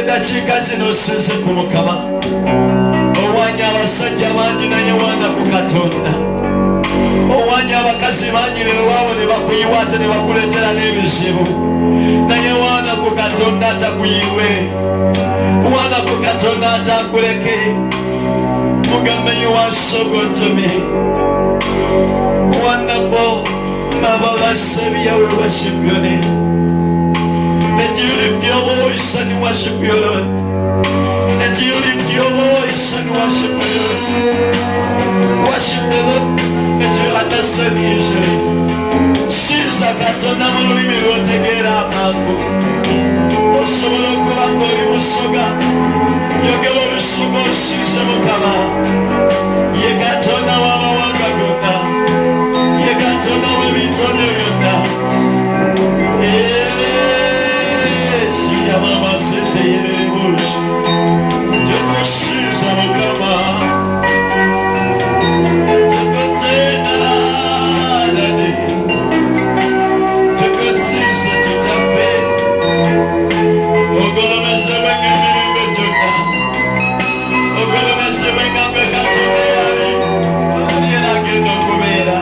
Dakiika zino osinze ku Mukama, owanya abasajja bangi naye wana ku Katonda, owanya abakazi bangi lero waabo ne bakuyiwa ate ne bakuleetera n'ebizibu, naye wana ku Katonda atakuyiwe, wana ku Katonda atakuleke. Mugambe you are so good to me, wonderful, marvelous Savior, we worship your name. Let you lift your voice and worship your Lord. Let you lift your voice and worship the Lord. Worship the Lord. Let you understand usually. Sinza Katonda mu lulimi lw'otegeera amangu. Osobola okuba ng'oli musoga. Yogera olusoga osinze Mukama. Ye Katonda w'amawanga gonna. Ye Katonda w'ebitone byonna. Mama sente yere bush, Jokushiza Mukama, Jokotena Nani, Jokosiza Jitafe, Ogolomese wenga mirimbe joka, Ogolomese wenga mekatone yare, Yena gendo kumera,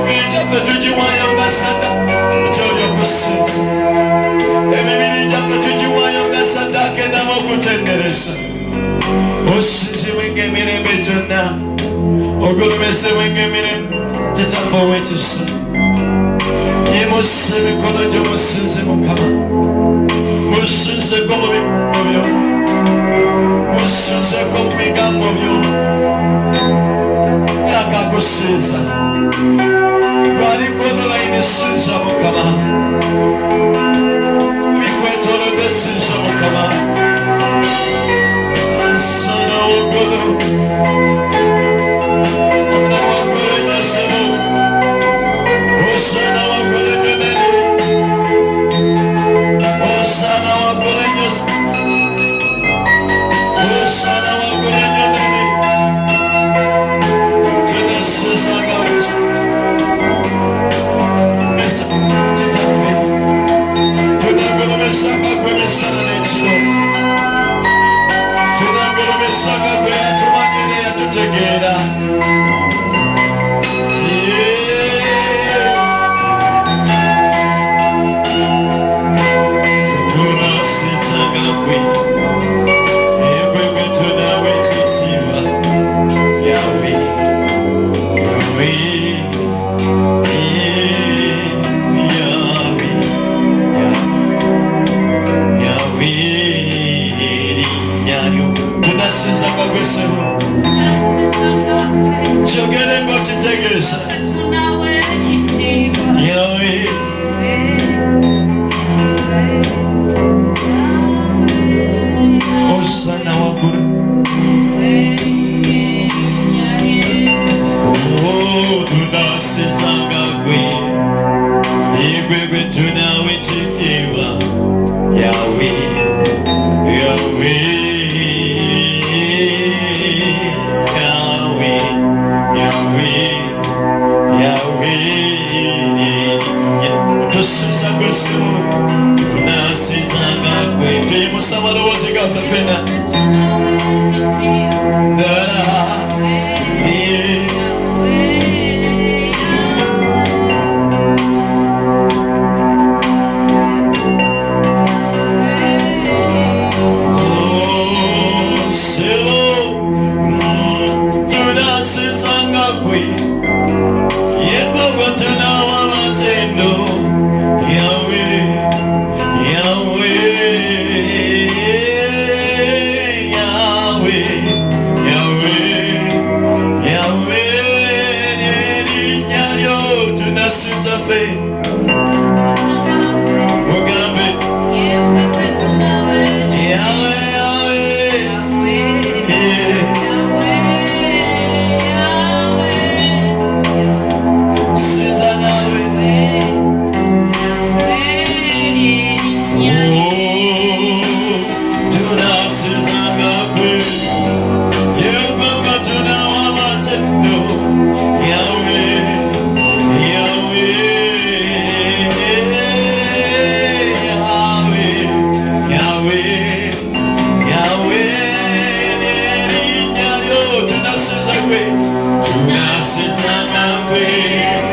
Vija fetuji waya mbasada, Jojo kusiza. Emibiri gyaffe tugiwaayo nga ssaddaaka ennamu okutendereza. Osinzibwe ng'emirembe gyonna, ogulumizibwe ng'emirembe Kitaffe ow'ekisa. Yimusa emikono gyo musinze Mukama, musinzeko mu bigambo byo, musinzeko mu bigambo byo. Akakusinza lwaliko nolayini sinza Mukama. Sinza Mukama, Asana w'oggulu, Omwana w'eggulu ennyusimu, Osana w'eggulu ennene, Osana w'eggulu ennyusimu, Osana w'eggulu ennene, tunasizanga buti, Kitaffe, tunagulumizanga emisana n'ekiro, tunagulumizanga gwe yatumanyire yatutegeera. Tunasizanga gwe, gwe gwe tunawe ekitiibwa, Yahweh, tunasizanga gwe ssebo, kyogere ng'okitegeeza, Yahweh. Osana waggulu, tunasizanga gwe, gwe gwe tunawe ekitiibwa, Yahweh, Yahweh. Tunasizanga gwe, tuyimusa amaloboozi gaffe ffenna. Tunasizanga gwe, ye gwe tunawa amatendo, Yahweh, Yahweh, Yahweh. Since I'm away.